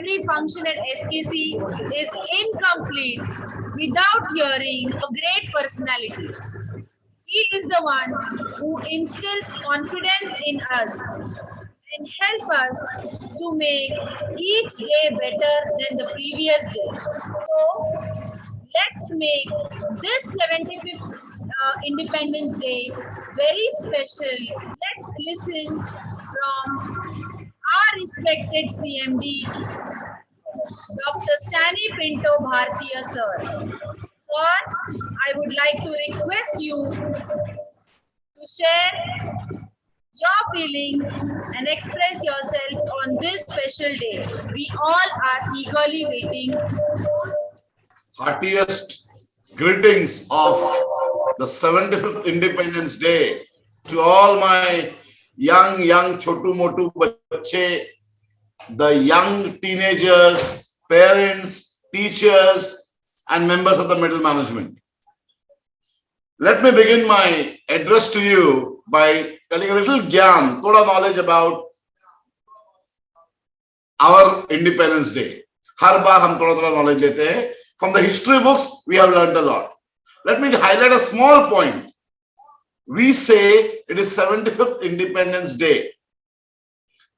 every function at SKC is incomplete without hearing a great personality. He is the one who instills confidence in us and help us to make each day better than the previous day. So let's make this 75th Independence Day very special. Let's listen from our respected CMD, Dr. Stanley Pinto Bhartiya sir. Sir, I would like to request you to share your feelings and express yourself on this special day. We all are eagerly waiting. Heartiest greetings of the 75th Independence Day to all my young chotu motu bachche, the young teenagers, parents, teachers, and members of the middle management. Let me begin my address to you by telling a little gyan, thoda knowledge about our Independence Day. हर बार हम थोड़ा knowledge लेते हैं. From the history books, we have learned a lot. Let me highlight a small point. We say it is 75th Independence Day.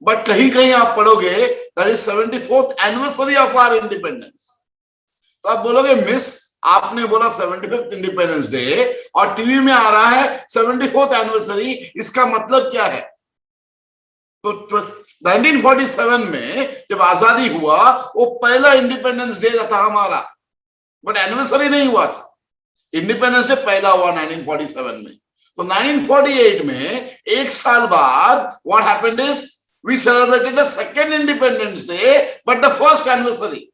But कहीं आप पढ़ोगे, that is 74th anniversary of our independence. तो आप बोलोगे, miss, आपने बोला 75th Independence Day और TV में आ रहा है 74th anniversary, इसका मतलब क्या है? तो 1947 में जब आजादी हुआ, वो पहला इंडिपेंडेंस डे था हमारा, बट एनिवर्सरी नहीं हुआ था. इंडिपेंडेंस डे पहला हुआ 1947 में. तो 1948 में एक साल बाद what happened is we celebrated the second independence day but the first anniversary.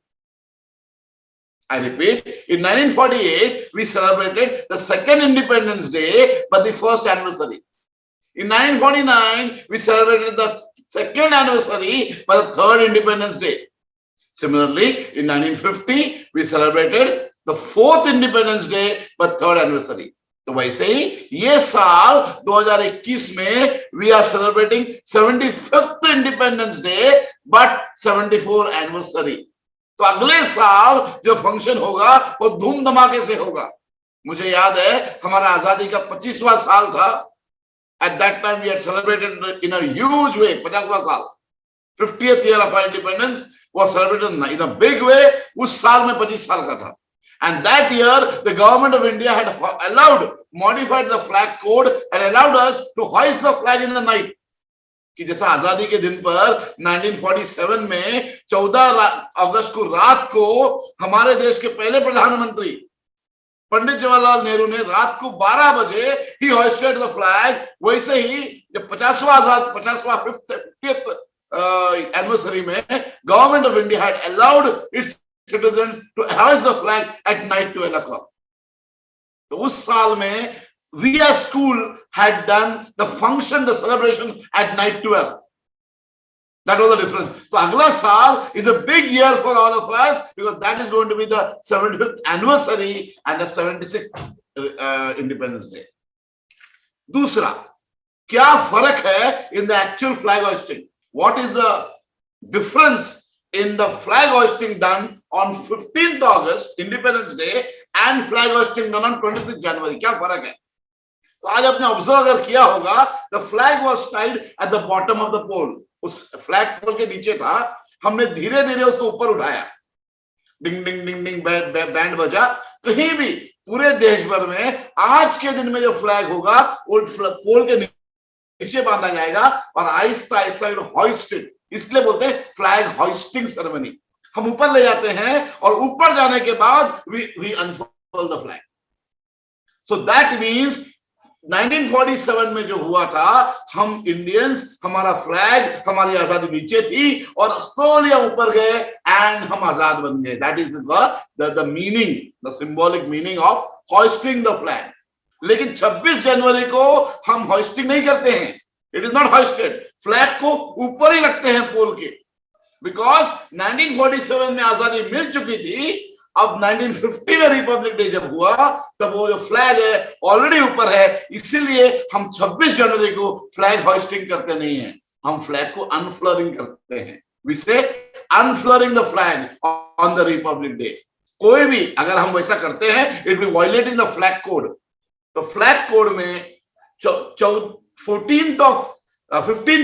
I repeat, in 1948 we celebrated the second Independence Day but the first anniversary. In 1949 we celebrated the second anniversary but the third Independence Day. Similarly, in 1950 we celebrated the fourth Independence Day but third anniversary. तो वैसे ही ये साल 2021 में we are celebrating 75th Independence Day but 74th anniversary. तो अगले साल जो function होगा वो धूम धमाके से होगा. मुझे याद है हमारा आजादी का 25वां साल था. At that time we had celebrated in a huge way 50वां साल. 50th year of our independence was celebrated in a big way. उस साल में 25 साल का था. And that year the government of India had modified the flag code and allowed us to hoist the flag in the night. कि जैसा आजादी के दिन पर 1947 में 14 अगस्त को रात को हमारे देश के पहले प्रधानमंत्री पंडित जवाहरलाल नेहरू ने रात को 12 बजे ही होस्टेड द फ्लैग, वैसे ही जब 50वां 50th एनिवर्सरी में government of India had allowed its citizens to host the flag at night 12 o'clock. तो उस साल में we as school had done the function, the celebration at night 12. That was the difference. So agla saal is a big year for all of us because that is going to be the 75th anniversary and the 76th Independence Day. दूसरा, क्या फर्क है in the actual flag hoisting? What is the difference in the flag hoisting done on 15th August, Independence Day, and flag hoisting done on 26th January? क्या फर्क है? तो आज आपने ऑब्जर्व अगर किया होगा, the flag was tied at the bottom of the pole. उस फ्लैग पोल के नीचे था, हमने धीरे धीरे उसको ऊपर उठाया, डिंग डिंग डिंग डिंग बैंड बजा. कहीं भी पूरे देश भर में आज के दिन में जो फ्लैग होगा वो पोल के नीचे बांधा जाएगा और आहिस्ता आहिस्ता हॉइस्टेड, इसलिए बोलते हैं फ्लैग हॉइस्टिंग सेरेमनी. हम ऊपर ले जाते हैं और ऊपर जाने के बाद we unfold the flag. So that means 1947 में जो हुआ था, हम इंडियंस, हमारा फ्लैग, हमारी आजादी नीचे थी और स्लोली हम ऊपर गए एंड हम आजाद बन गए. That is the meaning, the symbolic meaning of hoisting the flag. लेकिन 26 जनवरी को हम होइस्टिंग नहीं करते हैं. It is not hoisted. Flag को ऊपर ही रखते हैं पोल के, बिकॉज 1947 में आजादी मिल चुकी थी. अब 1950 में रिपब्लिक डे जब हुआ तब वो जो फ्लैग है ऑलरेडी ऊपर है, इसीलिए हम 26 जनवरी को फ्लैग होइस्टिंग करते नहीं हैं, हम फ्लैग को अनफ्लरिंग करते हैं. वी से unfurling the flag on the Republic Day. कोई भी अगर हम वैसा करते हैं, it will be violating the flag code. तो फ्लैग कोड में 15th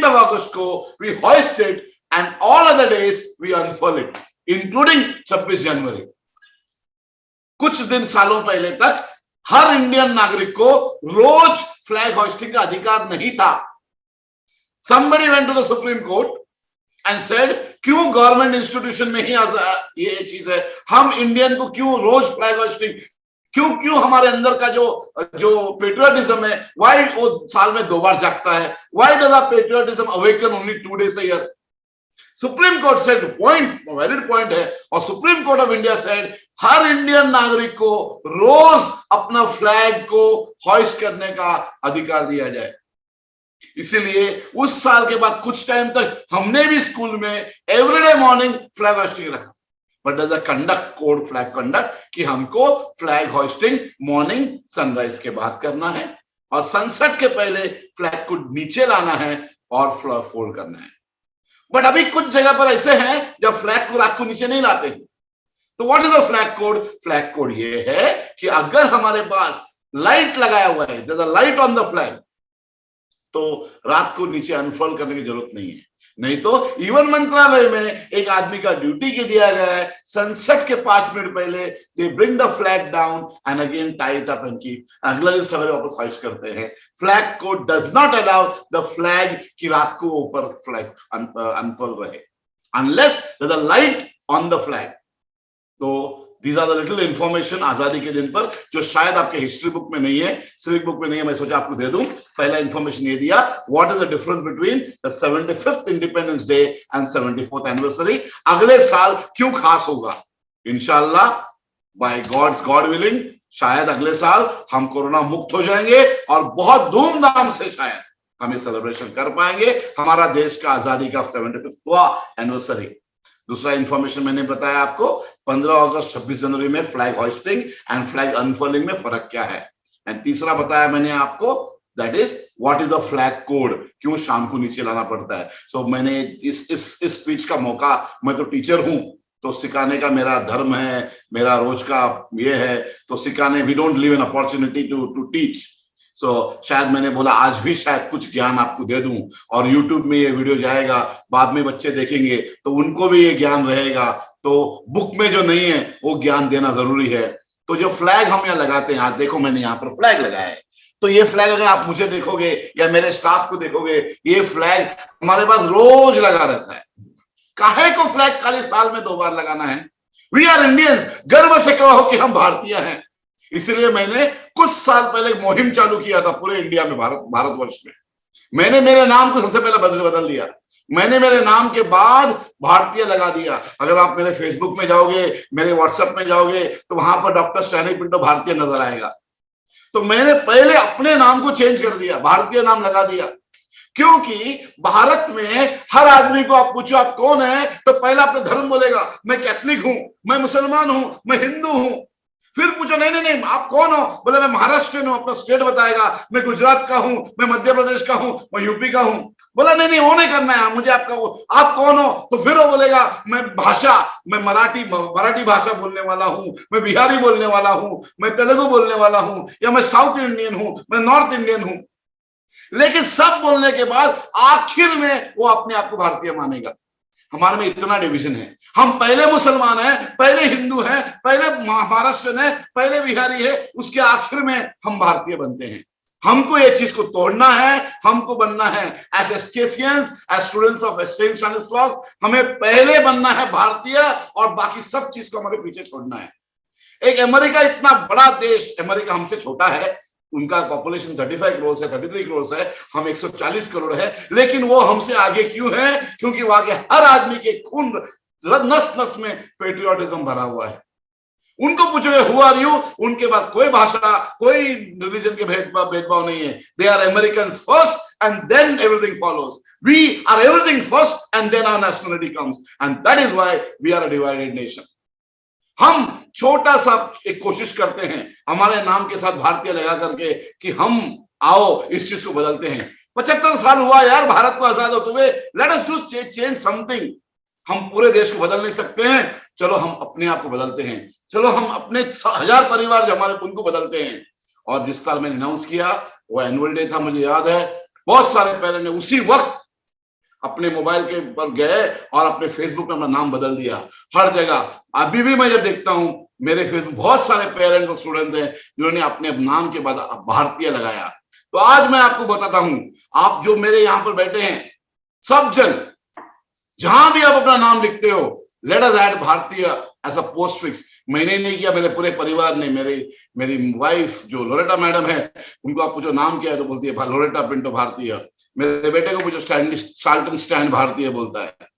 of August को we hoist it and all other days we unfurl it, including 26 जनवरी. कुछ दिन सालों पहले तक हर इंडियन नागरिक को रोज फ्लैग होइस्टिंग का अधिकार नहीं था. Somebody went to the Supreme Court and said, क्यों गवर्नमेंट इंस्टीट्यूशन में ही ये चीज है, हम इंडियन को क्यों रोज फ्लैग होइस्टिंग, क्यों हमारे अंदर का जो पेट्रियोटिज्म है, व्हाई वो साल में 2 बार जागता है, why does our patriotism awaken only 2 days a year. Supreme court said point valid point है, और supreme court of India said हर इंडियन नागरिक को रोज अपना फ्लैग को हॉइस्ट करने का अधिकार दिया जाए. इसीलिए उस साल के बाद कुछ टाइम तक हमने भी स्कूल में एवरीडे मॉर्निंग फ्लैग होइस्टिंग रखा. But does the conduct code flag conduct कि हमको फ्लैग होइस्टिंग मॉर्निंग सनराइज के बाद करना है और सनसेट के पहले फ्लैग को नीचे लाना है और फोल्ड करना है. बट अभी कुछ जगह पर ऐसे हैं जब फ्लैग को रात को नीचे नहीं लाते. तो what is the flag code? Flag code ये है कि अगर हमारे पास लाइट लगाया हुआ है, there is a light on the flag, तो रात को नीचे अनफोल्ड करने की जरूरत नहीं है. नहीं तो इवन मंत्रालय में एक आदमी का ड्यूटी के दिया गया है, सनसेट के 5 मिनट पहले they bring the flag down and again tie it up and keep, अगले दिन सवेरे वापस होइस्ट करते हैं. Flag code does not allow the flag कि रात को ऊपर फ्लैग अनफोल्ड रहे unless there is a light on the flag. तो These are the little information आजादी के दिन पर जो शायद आपके हिस्ट्री बुक में नहीं है, सिविक बुक में नहीं है, मैं सोचा आपको दे दूं. पहला इंफॉर्मेशन ये दिया, what is the difference between the 75th independence day and 74th anniversary. अगले साल क्यों खास होगा? इंशाल्लाह बाय गॉड विलिंग शायद अगले साल हम कोरोना मुक्त हो जाएंगे और बहुत धूमधाम से शायद हम ये सेलिब्रेशन कर पाएंगे, हमारा देश का आजादी का 75वां एनिवर्सरी. दूसरा इंफॉर्मेशन मैंने बताया आपको, 15 अगस्त 26 जनवरी में flag hoisting and flag unfolding में फर्क क्या है. एंड तीसरा बताया मैंने आपको, that is what is the flag code, क्यों शाम को नीचे लाना पड़ता है. सो मैंने इस स्पीच का मौका, मैं तो टीचर हूं तो सिखाने का मेरा धर्म है, मेरा रोज का ये है, तो सिखाने, we don't leave an opportunity to teach. So शायद मैंने बोला आज भी शायद कुछ ज्ञान आपको दे दूं, और YouTube में ये वीडियो जाएगा, बाद में बच्चे देखेंगे तो उनको भी ये ज्ञान रहेगा. तो बुक में जो नहीं है वो ज्ञान देना जरूरी है. तो जो फ्लैग हम यहाँ लगाते हैं, आज देखो मैंने यहाँ पर फ्लैग लगाया है, तो ये फ्लैग अगर आप मुझे देखोगे या मेरे स्टाफ को देखोगे, ये फ्लैग हमारे पास रोज लगा रहता है. काहे को फ्लैग खाली साल में 2 बार लगाना है? वी आर इंडियंस, गर्व से कहो कि हम भारतीय हैं. इसलिए मैंने कुछ साल पहले एक मुहिम चालू किया था पूरे इंडिया में, भारतवर्ष में. मैंने मेरे नाम को सबसे पहले बदल दिया. मैंने मेरे नाम के बाद भारतीय लगा दिया. अगर आप मेरे फेसबुक में जाओगे, मेरे व्हाट्सएप में जाओगे, तो वहां पर डॉक्टर स्टैनली पिंटो भारतीय नजर आएगा. तो मैंने पहले अपने नाम को चेंज कर दिया, भारतीय नाम लगा दिया. क्योंकि भारत में हर आदमी को आप पूछो आप कौन है, तो पहला अपना धर्म बोलेगा, मैं कैथलिक हूं, मैं मुसलमान हूं, मैं हिंदू हूं. फिर पूछो नहीं आप कौन हो, बोले मैं महाराष्ट्र हूं, अपना स्टेट बताएगा, मैं गुजरात का हूं, मैं मध्य प्रदेश का हूं, मैं यूपी का हूं. बोला नहीं वो नहीं करना है मुझे, आपका वो, आप कौन हो? तो फिर वो बोलेगा मैं भाषा, मैं मराठी भाषा बोलने वाला हूं, मैं बिहारी बोलने वाला हूं, मैं तेलुगु बोलने वाला हूं, या मैं साउथ इंडियन हूं, मैं नॉर्थ इंडियन हूं. लेकिन सब बोलने के बाद आखिर में वो अपने आप को भारतीय मानेगा. हमारे में इतना डिवीजन है. हम पहले मुसलमान हैं, पहले हिंदू हैं, पहले महाराष्ट्र है, पहले बिहारी है, उसके आखिर में हम भारतीय बनते हैं. हमको ये चीज को तोड़ना है, हमको बनना है एज एस्केसियंस, as students of extension loss, हमें पहले बनना है भारतीय और बाकी सब चीज को हमारे पीछे छोड़ना है. एक अमेरिका इतना बड़ा देश, अमेरिका हमसे छोटा है, उनका पॉपुलेशन 35 करोड़ है, 33 करोड़ है, हम 140 करोड़ है, लेकिन वो हमसे आगे क्यों है? क्योंकि वहां के हर आदमी के खून नस नस में पेट्रियोटिज्म भरा हुआ है. उनको पूछोगे हु आर यू, उनके पास कोई भाषा, कोई रिलीजन के भेदभाव नहीं है. They are Americans first and then everything follows. We are everything first and then our nationality comes, and that is why we are a divided nation. हम छोटा सा एक कोशिश करते हैं हमारे नाम के साथ भारतीय लगा करके कि हम आओ इस चीज को बदलते हैं. 75 साल हुआ यार भारत को आजाद होते हुए, let us do change something. हम पूरे देश को बदल नहीं सकते हैं, चलो हम अपने आप को बदलते हैं, चलो हम अपने 1000 परिवार जो हमारे उनको बदलते हैं। और जिस साल मैंने अनाउंस किया वो एनुअल डे था, मुझे याद है, बहुत सारे पेरेंट्स ने उसी वक्त अपने मोबाइल के पर गए और अपने फेसबुक में अपना नाम बदल दिया। हर जगह अभी भी मैं जब देखता हूं मेरे फेसबुक, बहुत सारे पेरेंट्स और स्टूडेंट्स हैं जिन्होंने अपने नाम के बाद भारतीय लगाया। तो आज मैं आपको बताता हूं, आप जो मेरे यहां पर बैठे हैं सब जन, जहां भी आप अपना नाम लिखते हो, लेट अस ऐड भारतीय एज अ पोस्ट फिक्स। मैंने नहीं किया, मेरे पूरे परिवार ने, मेरी वाइफ जो लोरेटा मैडम है, उनको आप पूछो नाम क्या है तो बोलती है लोरेटा पिंटो भारतीय। मेरे बेटे को पूछो शाल्टन स्टैंड भारतीय बोलता है।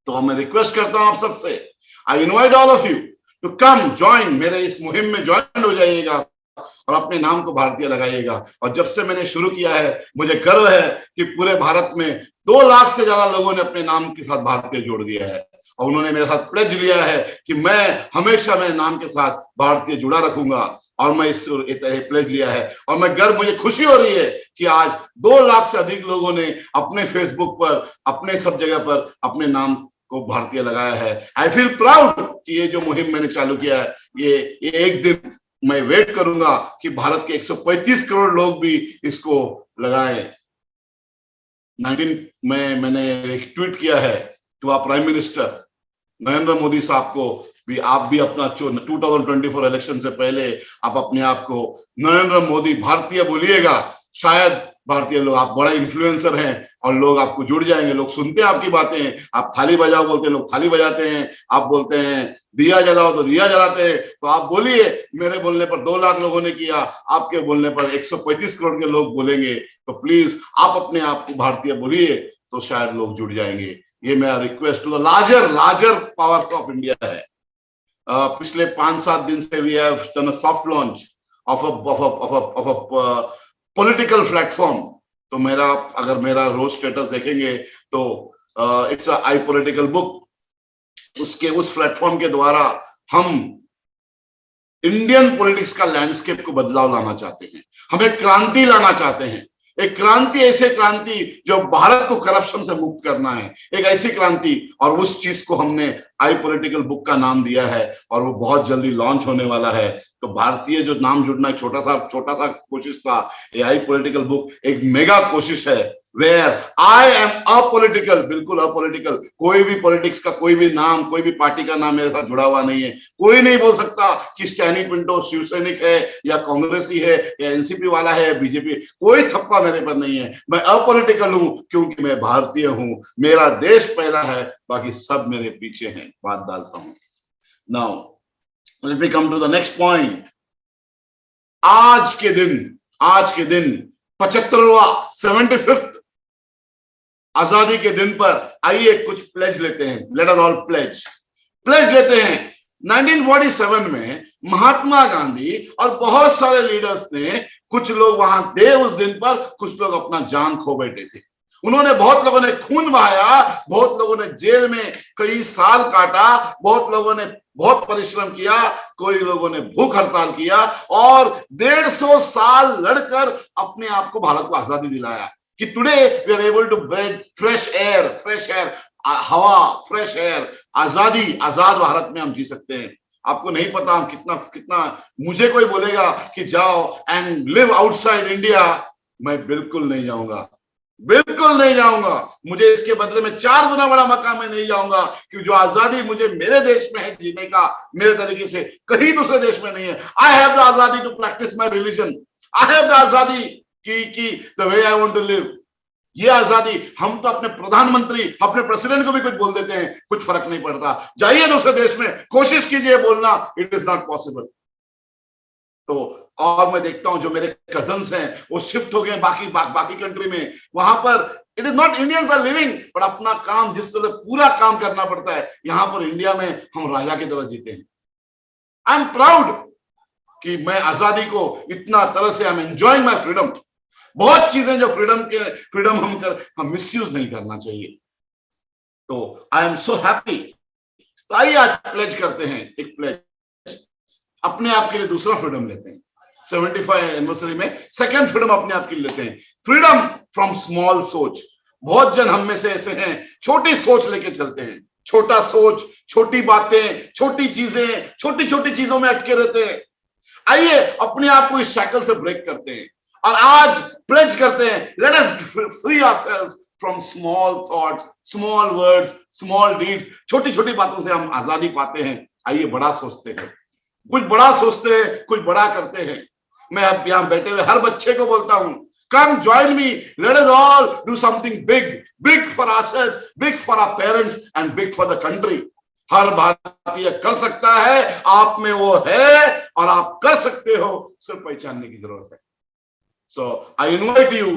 तो मैं रिक्वेस्ट करता हूं आप सबसे, I invite all of you to come join, मेरे इस मुहिम में ज्वाइन हो जाइएगा और अपने नाम को भारतीय लगाइएगा। और जब से मैंने शुरू किया है मुझे गर्व है कि पूरे भारत में 2 लाख से ज्यादा लोगों ने अपने नाम के साथ भारतीय जोड़ दिया है और उन्होंने मेरे साथ प्लेज लिया है कि मैं हमेशा मेरे नाम के साथ भारतीय जुड़ा रखूंगा। और मैं इस प्लेज लिया है और मैं गर्व, मुझे खुशी हो रही है कि आज 2 लाख से अधिक लोगों ने अपने फेसबुक पर, अपने सब जगह पर अपने नाम को भारतीय लगाया है। आई फील प्राउड कि ये जो मुहिम मैंने चालू किया है, ये एक दिन मैं वेट करूंगा कि भारत के 135 करोड़ लोग भी इसको लगाएं। 19 में मैंने एक ट्वीट किया है to our prime minister Narendra Modi साहब को भी, आप भी अपना 2024 इलेक्शन से पहले आप अपने आप को नरेंद्र मोदी भारतीय बोलिएगा। शायद भारतीय लोग, आप बड़ा इन्फ्लुएंसर हैं और लोग आपको जुड़ जाएंगे, लोग सुनते हैं आपकी बातें। आप थाली बजाओ बोलते हैं, लोग थाली बजाते हैं। आप बोलते हैं दिया जलाओ तो दिया जलाते हैं। तो आप बोलिए, मेरे बोलने पर 2 लाख लोगों ने किया, आपके बोलने पर 135 करोड़ के लोग बोलेंगे। तो प्लीज आप अपने आप को भारतीय बोलिए, तो शायद लोग जुड़ जाएंगे। ये मेरा request to the larger powers of India है। पिछले 5-7 दिन से we have done a soft launch of a political platform. तो अगर मेरा रोज स्टेटस देखेंगे तो it's a I political book. उस प्लेटफॉर्म के द्वारा हम इंडियन पॉलिटिक्स का लैंडस्केप को बदलाव लाना चाहते हैं। हम एक क्रांति लाना चाहते हैं, एक क्रांति, ऐसे क्रांति जो भारत को करप्शन से मुक्त करना है, एक ऐसी क्रांति। और उस चीज को हमने आई पॉलिटिकल बुक का नाम दिया है और वो बहुत जल्दी लॉन्च होने वाला है। तो भारतीय जो नाम जुड़ना एक छोटा सा कोशिश था, ये आई पॉलिटिकल बुक एक मेगा कोशिश है, वेयर आई एम अपॉलिटिकल, बिल्कुल अपॉलिटिकल। कोई भी पॉलिटिक्स का कोई भी नाम, कोई भी पार्टी का नाम मेरे साथ जुड़ा हुआ नहीं है। कोई नहीं बोल सकता कि स्टैनी पिंटो शिवसैनिक है या कांग्रेसी है या एनसीपी वाला है, बीजेपी, कोई थप्पा मेरे पर नहीं है। मैं अपॉलिटिकल हूं क्योंकि मैं भारतीय हूं। मेरा देश पहला है, बाकी सब मेरे पीछे हैं। बात डालता हूं। Now let me come to the next point. आज के दिन 75वां 75th आजादी के दिन पर आइए कुछ प्लेज लेते हैं। लेट अस ऑल प्लेज लेते हैं। 1947 में महात्मा गांधी और बहुत सारे लीडर्स ने, कुछ लोग वहां थे उस दिन पर, कुछ लोग अपना जान खो बैठे थे। उन्होंने, बहुत लोगों ने खून बहाया, बहुत लोगों ने जेल में कई साल काटा, बहुत लोगों ने बहुत परिश्रम किया, कोई लोगों ने भूख हड़ताल किया और 150 साल लड़कर अपने आप को, भारत को आजादी दिलाया कि today we are able to breathe fresh air, हवा, फ्रेश एयर, आजादी, आजाद भारत में हम जी सकते हैं। आपको नहीं पता हम कितना मुझे कोई बोलेगा कि जाओ एंड लिव आउटसाइड इंडिया, मैं बिल्कुल नहीं जाऊंगा, बिल्कुल नहीं जाऊंगा। मुझे इसके बदले में 4 गुना बड़ा मकान में नहीं जाऊंगा, क्योंकि जो आजादी मुझे मेरे देश में है जीने का, मेरे तरीके से कहीं दूसरे देश में नहीं है। आई हैव द आजादी to practice my religion, I have the आजादी की the way I want to live. ये आजादी, हम तो अपने प्रधानमंत्री, अपने प्रेसिडेंट को भी कुछ बोल देते हैं, कुछ फर्क नहीं पड़ता। जाइए दूसरे देश में, कोशिश कीजिए बोलना, इट इज नॉट पॉसिबल। तो और मैं देखता हूं जो मेरे कजन्स हैं वो शिफ्ट हो गए बाकी कंट्री में, वहां पर it is not Indians are living, पर अपना काम जिस तरह पूरा काम करना पड़ता है, यहां पर इंडिया में हम राजा की तरह जीते हैं। आई एम प्राउड कि मैं आजादी को इतना तरह से, I am enjoying my freedom. बहुत चीजें जो फ्रीडम हम मिसयूज नहीं करना चाहिए। तो आई एम सो हैप्पी। तो आइए आज प्लेज करते हैं, एक प्लेज अपने आप के लिए, दूसरा फ्रीडम लेते हैं। 75 एनिवर्सरी में सेकंड फ्रीडम अपने आप के लिए लेते हैं, फ्रीडम फ्रॉम स्मॉल सोच। बहुत जन हम में से ऐसे हैं, छोटी सोच लेके चलते हैं। छोटा सोच, छोटी बातें, छोटी चीजें, छोटी छोटी चीजों में अटके रहते हैं। आइए अपने आप को इस शैकल से ब्रेक करते हैं और आज प्लेज करते हैं, let us free ourselves from small thoughts, small words, small deeds. छोटी छोटी बातों से हम आजादी पाते हैं। आइए बड़ा सोचते हैं, कुछ बड़ा सोचते हैं, कुछ बड़ा करते हैं। मैं अब यहां बैठे हुए हर बच्चे को बोलता हूं, come join me, let us all do something big, big for ourselves, big for our parents and big for the country. हर भारतीय कर सकता है, आप में वो है और आप कर सकते हो, सिर्फ पहचानने की जरूरत है। So I invite you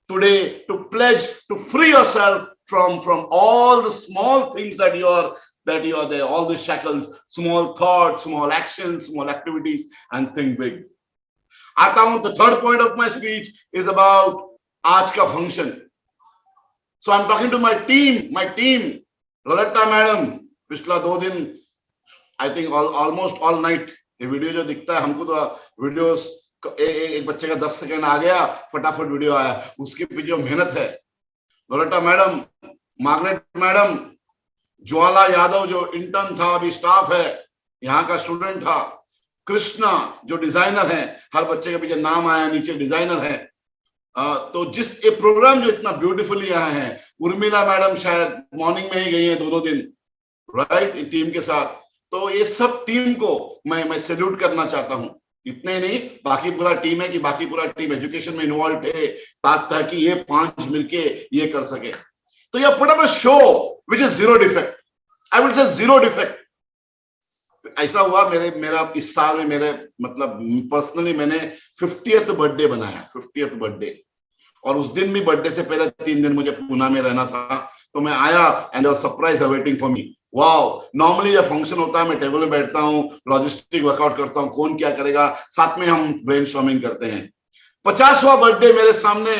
today to pledge to free yourself from all the small things that you are there, all the shackles, small thoughts, small actions, small activities, and think big. आता हूं, the third point of my speech is about आज का function. So I'm talking to my team, Loretta madam, पिछला 2 दिन, I think almost all night, ये video जो दिखता है हमको तो वीडियोस एक बच्चे का 10 सेकंड आ गया, फटाफट वीडियो आया, उसके पीछे जो मेहनत है, लोरेटा मैडम, मार्गरेट मैडम, ज्वाला यादव जो इंटर्न था, अभी स्टाफ है, यहाँ का स्टूडेंट था, कृष्णा जो डिजाइनर है, हर बच्चे के पीछे नाम आया, नीचे डिजाइनर है। तो जिस ये प्रोग्राम जो इतना ब्यूटीफुली यहाँ है, उर्मिला मैडम शायद मॉर्निंग में ही गई है 2 दिन, राइट, टीम के साथ। तो ये सब टीम को मैं सैल्यूट करना चाहता हूँ। इतने नहीं, बाकी पूरा टीम है कि बाकी पूरा टीम एजुकेशन में इन्वॉल्व है ताकि ये 5 मिलके ये कर सके। तो ये put up a show which is zero defect, I would say zero defect. ऐसा हुआ मेरा इस साल में मेरे मतलब पर्सनली मैंने 50th बर्थडे बनाया, 50th बर्थडे, और उस दिन भी बर्थडे से पहले 3 दिन मुझे पुणे में रहना था। तो मैं आया and was surprise awaiting for me. Wow, normally जब फंक्शन होता है मैं टेबल में बैठता हूँ, लॉजिस्टिक वर्कआउट करता हूँ, कौन क्या करेगा, साथ में हम ब्रेनस्टॉर्मिंग करते हैं। 50वां बर्थडे मेरे सामने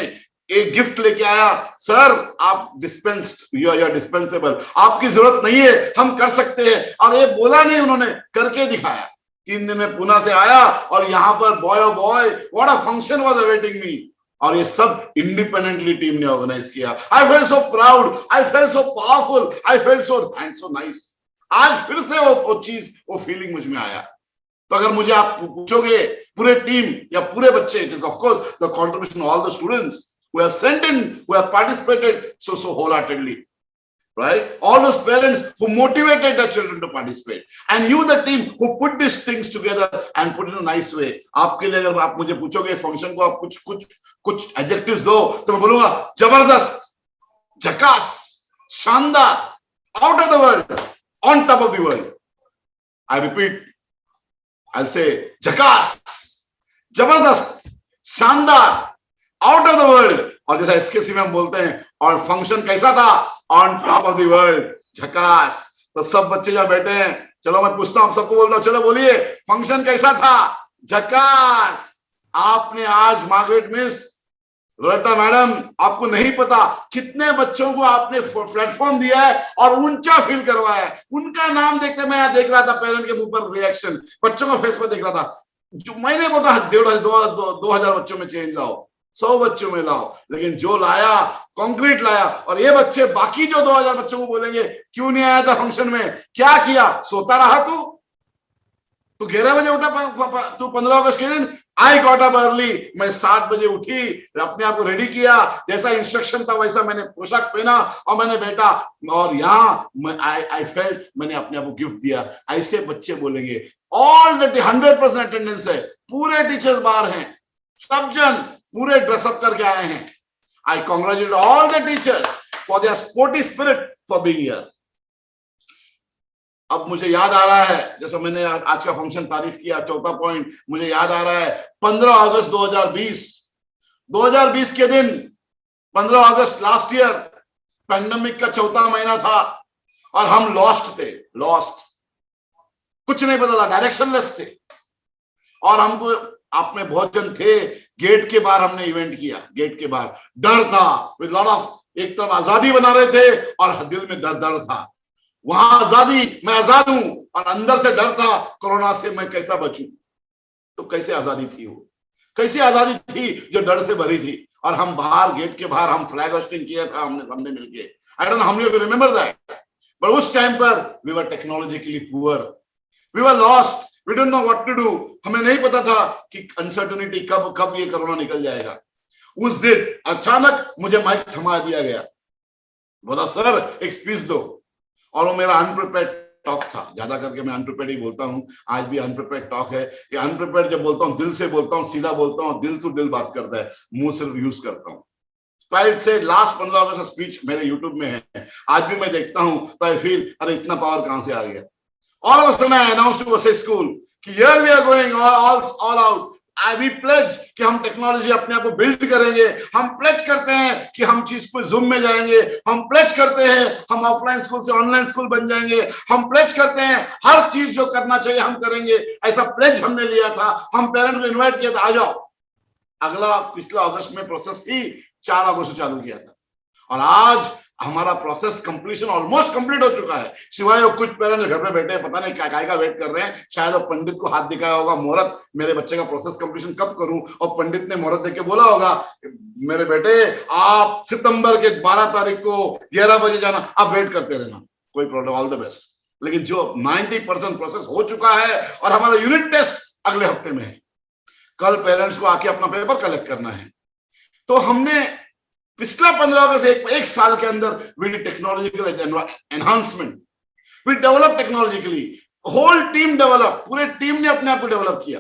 एक गिफ्ट लेके आया, सर आप डिस्पेंस्ड, यू आर डिस्पेंसेबल, आपकी जरूरत नहीं है, हम कर सकते हैं। और ये बोला नहीं, उन्होंने करके दिखाया। 3 दिन में पुणे से आया और यहाँ पर boy oh boy, what a function was awaiting me. और ये सब इंडिपेंडेंटली टीम ने ऑर्गेनाइज किया। I felt so proud, I felt so powerful, I felt so nice. आज फिर से वो चीज, वो फीलिंग मुझ में आया। तो अगर मुझे आप पूछोगे पूरे टीम या पूरे बच्चे, it is of course the contribution of all the students who have sent in, who have participated so wholeheartedly, right? All those parents who motivated their children to participate, and you the team who put these things together and put in a nice way. आपके लिए अगर आप मुझे पूछोगे function को आप कुछ adjectives दो, तो मैं बोलूंगा जबरदस्त, झकास, शानदार, out of the world, on top of the world. I repeat, I'll say झकास, जबरदस्त, शानदार, आउट ऑफ द वर्ल्ड। और जैसा एसकेसी में हम बोलते हैं, और फंक्शन कैसा था, on top of the world, झकास। तो सब बच्चे जहां बैठे हैं, चलो मैं पूछता हूं, सबको बोलता हूं, चलो बोलिए फंक्शन कैसा था, झकास। आपने आज मार्गरेट मिस, लोरेटा मैडम, आपको नहीं पता कितने बच्चों को आपने प्लेटफॉर्म दिया है और ऊंचा फील करवाया है। उनका नाम देखते मैं यहां देख रहा था, पेरेंट के मुंह पर रिएक्शन, बच्चों का फेस पर देख रहा था। जो मैंने बोला 2,000 बच्चों में चेंज लाओ, 100 बच्चों में लाओ, लेकिन जो लाया कंक्रीट लाया। और ये बच्चे बाकी जो 2,000 बच्चों को बोलेंगे क्यों नहीं आया था फंक्शन में, क्या किया, सोता रहा तू 11 बजे उठा, तू 15 अगस्त के दिन। आई गॉट अप अर्ली, मैं 7 बजे उठी, अपने आप को रेडी किया, जैसा इंस्ट्रक्शन था वैसा मैंने पोशाक पहना और मैंने बैठा, और यहाँ आई फेल्ट, मैंने अपने आप को गिफ्ट दिया। ऐसे बच्चे बोलेंगे। ऑल द 100% अटेंडेंस है, पूरे टीचर्स बाहर हैं, सब जन पूरे ड्रेसअप करके आए हैं। I congratulate all the teachers for their sporty spirit for being here. अब मुझे याद आ रहा है, जैसा मैंने आज का फंक्शन तारीफ किया, चौथा पॉइंट मुझे याद आ रहा है, 15 अगस्त 2020 के दिन, 15 अगस्त लास्ट ईयर, पैंडेमिक का चौथा महीना था और हम लॉस्ट थे, लॉस्ट, कुछ नहीं पता था, डायरेक्शनलेस थे। और हमको आप में बहुत जन थे, गेट के बाहर हमने इवेंट किया, गेट के बाहर डर था, विद लॉट ऑफ, एक तरफ आजादी बना रहे थे और दिल में डर था। वहां आजादी, मैं आजाद हूं, और अंदर से डर था कोरोना से मैं कैसा बचूं। तो कैसे आजादी थी वो, कैसी आजादी थी जो डर से भरी थी। और हम बाहर, गेट के बाहर हम फ्लैग होस्टिंग किया था हमने सबने मिलके। I don't know how many of you remember that, पर उस टाइम पर we were technologically poor, we were lost, we don't know what to do. हमें नहीं पता था कि अनसर्टेनिटी कब कब ये कोरोना निकल जाएगा। उस दिन अचानक मुझे माइक थमा दिया गया, बोला सर एक स्पीच दो, और वो मेरा अनप्रिपेयर्ड टॉक था। ज्यादा करके मैं अनप्रिपेयर्ड ही बोलता हूँ, आज भी अनप्रिपेयर्ड टॉक है। ये अनप्रिपेयर्ड जब बोलता हूँ दिल से बोलता हूँ, सीधा बोलता हूँ, दिल टू दिल बात करता है, मुंह से यूज करता हूँ। स्लाइड से लास्ट 15 अगस्त का स्पीच मेरे यूट्यूब में है, आज भी मैं देखता हूं तो आई फील अरे इतना पावर कहां से आ गया। All of a sudden I announce to various school कि here we are going all out, I we pledge कि हम टेक्नोलॉजी अपने आप को बिल्ड करेंगे, हम प्लेज करते हैं कि हम चीज को जूम में जाएंगे, हम प्लेज करते हैं हम ऑफलाइन स्कूल से ऑनलाइन स्कूल बन जाएंगे, हम प्लेज करते हैं हर चीज जो करना चाहिए हम करेंगे। ऐसा प्लेज हमने लिया था, हम पेरेंट्स को इन्वाइट किया था, आ जाओ। अगला पिछला अगस्त में प्रोसेस ही 4 अगस्त से चालू किया था, और आज हमारा प्रोसेस कंप्लीशन ऑलमोस्ट कंप्लीट हो चुका है। सिवाय वो कुछ पेरेंट्स घर पे बैठे पता नहीं क्या का वेट कर रहे हैं, शायद वो पंडित को हाथ दिखाया होगा, मुहूर्त मेरे बच्चे का प्रोसेस कंप्लीशन कब करूं, और पंडित ने मुहूर्त देके बोला होगा मेरे बेटे आप सितंबर के 12 तारीख को 11 बजे जाना, आप वेट करते रहना, कोई प्रॉब्लम, ऑल द बेस्ट। लेकिन जो 90% प्रोसेस हो चुका है और हमारा यूनिट टेस्ट अगले हफ्ते में है, कल पेरेंट्स को आके अपना पेपर कलेक्ट करना है। तो हमने पिछला 15 अगस्त एक साल के अंदर we did technological enhancement, we develop technologically, whole team develop, पूरे टीम ने अपने आप को डेवलप किया।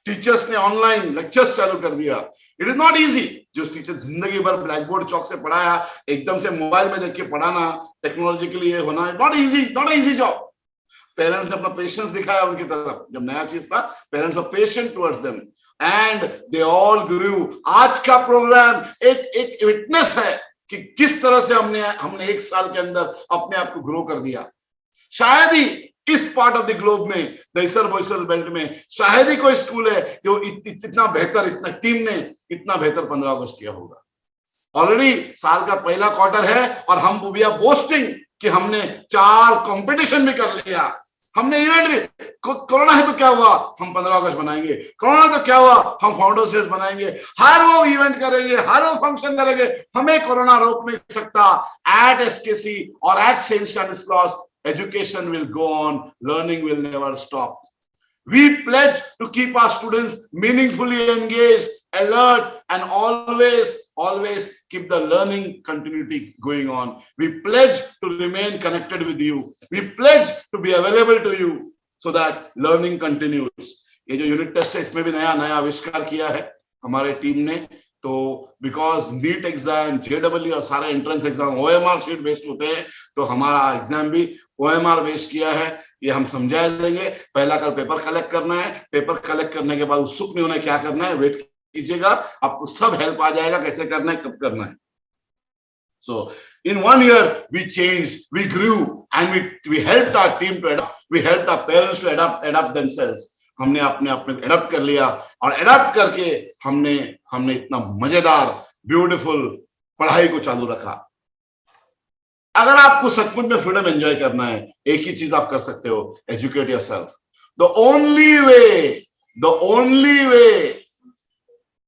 टीचर्स ने ऑनलाइन लेक्चर्स चालू कर दिया। इट इज नॉट इजी, जो टीचर जिंदगी भर ब्लैक बोर्ड चौक से पढ़ाया, एकदम से मोबाइल में देख के पढ़ाना, टेक्नोलॉजिकली ये होना, नॉट इजी जॉब। पेरेंट्स ने अपना पेशेंस दिखाया उनकी तरफ, जब नया चीज था parents are patient towards them and they all grew. आज का प्रोग्राम एक विटनेस है कि किस तरह से हमने एक साल के अंदर अपने आप को ग्रो कर दिया। शायद ही इस पार्ट ऑफ द ग्लोब में, दहिसर बोईसर बेल्ट में शायद ही कोई स्कूल है जो इतना बेहतर, इतना टीम ने इतना बेहतर 15 अगस्त किया होगा। ऑलरेडी साल का पहला क्वार्टर है और हम वी आर बोस्टिंग कि हमने 4 कंपटीशन भी कर लिया, हमने इवेंट भी। कोरोना है तो क्या हुआ, हम 15 अगस्त बनाएंगे, कोरोना तो क्या हुआ, हम फाउंडर्स डे बनाएंगे, हर वो इवेंट करेंगे, हर वो फंक्शन करेंगे, हमें कोरोना रोक नहीं सकता। एट एसकेसी और at saint Stanislaus education will go on, learning will never stop. We pledge to keep our students meaningfully engaged, alert, and always keep the learning continuity going on. We pledge to remain connected with you. We pledge to be available to you so that learning continues. ये जो unit test है इसमें भी नया आविष्कार किया है हमारे टीम ने। तो बिकॉज नीट एग्जाम, जेडब्ल्यू और सारे entrance exam OMR sheet based होते हैं, तो हमारा एग्जाम भी ओएमआर बेस्ड किया है। ये हम समझा देंगे। पहला कल पेपर कलेक्ट करना है, पेपर कलेक्ट करने के बाद उत्सुक नहीं होना, क्या करना है वेट कीजिएगा, आपको सब हेल्प आ जाएगा, कैसे करना है, कब करना है। So in 1 year we changed, we grew, and we helped our team to adapt, we helped our parents to adapt themselves. हमने अपने आप में एडप्ट कर लिया, और एडप्ट करके हमने इतना मजेदार ब्यूटीफुल पढ़ाई को चालू रखा। अगर आपको सचमुच में फ्रीडम एंजॉय करना है, एक ही चीज आप कर सकते हो, educate yourself. The only way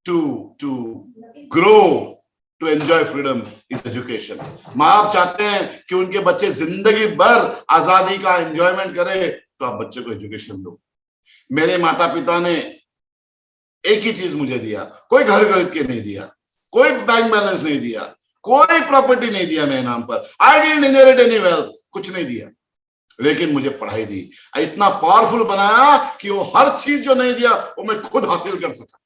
to grow, to enjoy freedom is education. माँ बाप चाहते हैं कि उनके बच्चे जिंदगी भर आजादी का एंजॉयमेंट करें, तो आप बच्चे को एजुकेशन दो। मेरे माता पिता ने एक ही चीज मुझे दिया, कोई घर खरीद के नहीं दिया, कोई बैंक बैलेंस नहीं दिया, कोई प्रॉपर्टी नहीं दिया मेरे नाम पर, I didn't inherit any wealth, कुछ नहीं दिया, लेकिन मुझे पढ़ाई दी, इतना पावरफुल बनाया कि वो हर चीज जो नहीं दिया वो मैं खुद हासिल कर सका।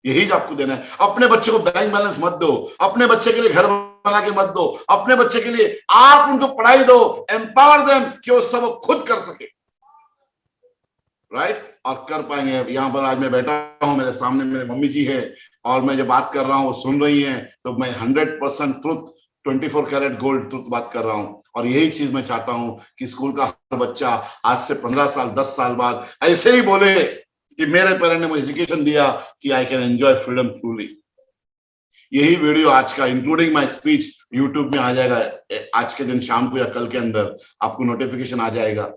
यही आपको देना है। अपने बच्चे को बैंक बैलेंस मत दो, अपने बच्चे के लिए घर बना के मत दो, अपने बच्चे के लिए आप उनको पढ़ाई दो, एम्पावर देम कि वो सब खुद कर सके, राइट? और कर पाएंगे। यहाँ पर आज मैं बैठा हूँ, मेरे सामने मेरे मम्मी जी है, और मैं जो बात कर रहा हूँ वो सुन रही हैं, तो मैं 100% ट्रुथ, 24 कैरेट गोल्ड ट्रुथ बात कर रहा हूँ। और यही चीज मैं चाहता हूँ कि स्कूल का हर बच्चा आज से 15 साल 10 साल बाद ऐसे ही बोले कि मेरे पेरेंट ने मुझे एजुकेशन दिया कि I can enjoy freedom truly. यही वीडियो आज का इंक्लूडिंग माय स्पीच यूट्यूब में आ जाएगा आज के दिन शाम को या कल के अंदर, आपको नोटिफिकेशन आ जाएगा।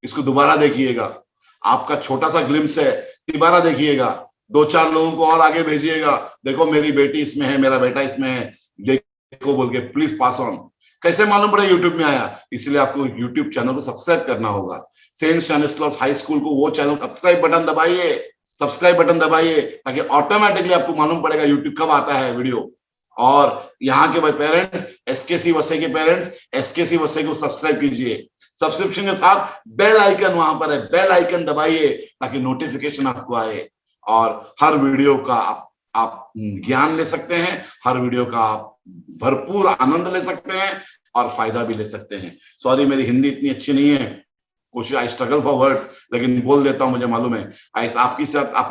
इसको दोबारा देखिएगा, आपका छोटा सा ग्लिम्स है, दोबारा देखिएगा, 2-4 लोगों को और आगे भेजिएगा, देखो मेरी बेटी इसमें है, मेरा बेटा इसमें है, देखो बोल के प्लीज पास ऑन। कैसे मालूम पड़ेगा यूट्यूब में आया? इसलिए आपको यूट्यूब चैनल को सब्सक्राइब करना होगा। सेंट स्टैनिस्लास हाई स्कूल को वो चैनल सब्सक्राइब बटन दबाइए, सब्सक्राइब बटन दबाइए, ताकि ऑटोमेटिकली आपको मालूम पड़ेगा यूट्यूब कब आता है वीडियो। और यहाँ के भाई पेरेंट्स, एसकेसी वसई के पेरेंट्स, एसकेसी वसई को सब्सक्राइब कीजिए। सब्सक्रिप्शन के साथ बेल आइकन वहां पर है, बेल आइकन दबाइए ताकि नोटिफिकेशन आपको आए और हर वीडियो का आप ज्ञान ले सकते हैं, हर वीडियो का आप भरपूर आनंद ले सकते हैं और फायदा भी ले सकते हैं। सॉरी मेरी हिंदी इतनी अच्छी नहीं है, कोशिश, आई स्ट्रगल फॉर वर्ड्स, लेकिन बोल देता हूं, मुझे मालूम है। आप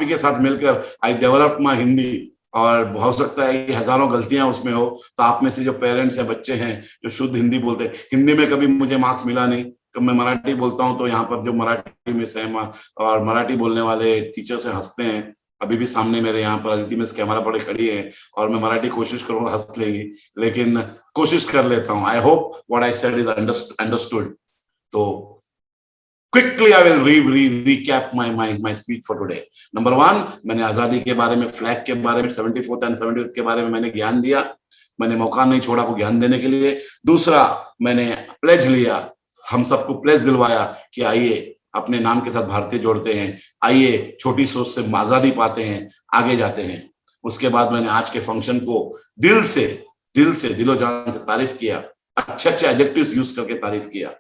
ही के साथ मिलकर आई डेवलप माई हिंदी, और हो सकता है कि हजारों गलतियां उसमें हो, तो आप में से जो पेरेंट्स हैं, बच्चे हैं जो शुद्ध हिंदी बोलते हैं, हिंदी में कभी मुझे मार्क्स मिला नहीं, कब मैं मराठी बोलता हूं तो यहाँ पर जो मराठी में सहमा और मराठी बोलने वाले टीचर से हंसते हैं। अभी भी सामने मेरे यहाँ पर अदिति मिस कैमरा पड़े खड़ी है और मैं मराठी कोशिश करूंगा, हंस लेगी, लेकिन कोशिश कर लेता हूँ। I hope what I said is understood. तो quickly I will recap my speech for today. Number 1, मैंने आजादी के बारे में, फ्लैग के बारे में, 74th and 75th के बारे में मैंने ज्ञान दिया। मैंने मौका नहीं छोड़ा को ज्ञान देने के लिए। दूसरा, मैंने प्लेज लिया, हम सबको प्लेज दिलवाया कि आइए अपने नाम के साथ भारतीय जोड़ते हैं, आइए छोटी सोच से आजादी पाते हैं, आगे जाते हैं। उसके बाद मैंने आज के फंक्शन को दिलो जान से तारीफ किया, अच्छे एडजेक्टिव्स यूज करके तारीफ किया।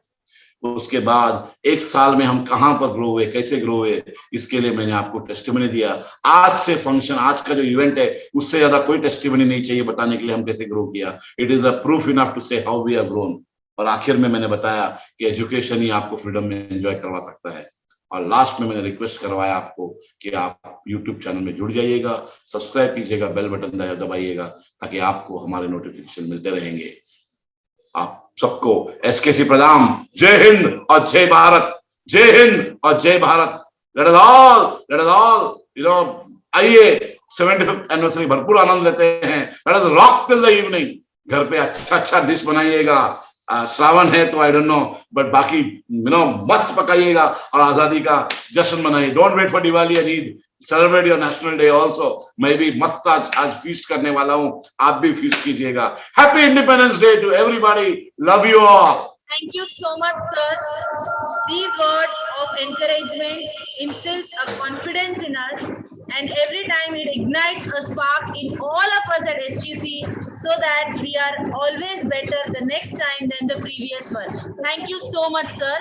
उसके बाद एक साल में हम कहां पर ग्रो हुए, कैसे ग्रो हुए, इसके लिए मैंने आपको टेस्टिमनी दिया। आज से फंक्शन, आज का जो इवेंट है, उससे ज्यादा कोई टेस्टिमनी नहीं चाहिए बताने के लिए हम कैसे ग्रो किया। It is a proof enough to say how we are grown. और आखिर में मैंने बताया कि एजुकेशन ही आपको फ्रीडम में एंजॉय करवा सकता है। और लास्ट में मैंने रिक्वेस्ट करवाया आपको कि आप यूट्यूब चैनल में जुड़ जाइएगा, सब्सक्राइब कीजिएगा, बेल बटन दबाइएगा, ताकि आपको हमारे नोटिफिकेशन मिलते रहेंगे। आप सबको एसकेसी प्रणाम। जय हिंद और जय भारत, जय हिंद और जय भारत। लेट अस ऑल आइए 75th एनिवर्सरी भरपूर आनंद लेते हैं। Let us rock till the evening. घर पे अच्छा डिश बनाइएगा, श्रावण है तो आई डोंट नो, बट बाकी मस्त पकाइएगा और आजादी का जश्न मनाइए। Don't wait for Diwali and Eid, celebrate your national day also. मैं भी मस्त आज फीस्ट करने वाला हूँ, आप भी फीस्ट कीजिएगा। Happy independence day to everybody, love you all. Thank you so much, sir. These words of encouragement instills a confidence in us, and every time it ignites a spark in all of us at SKC, so that we are always better the next time than the previous one. Thank you so much, sir.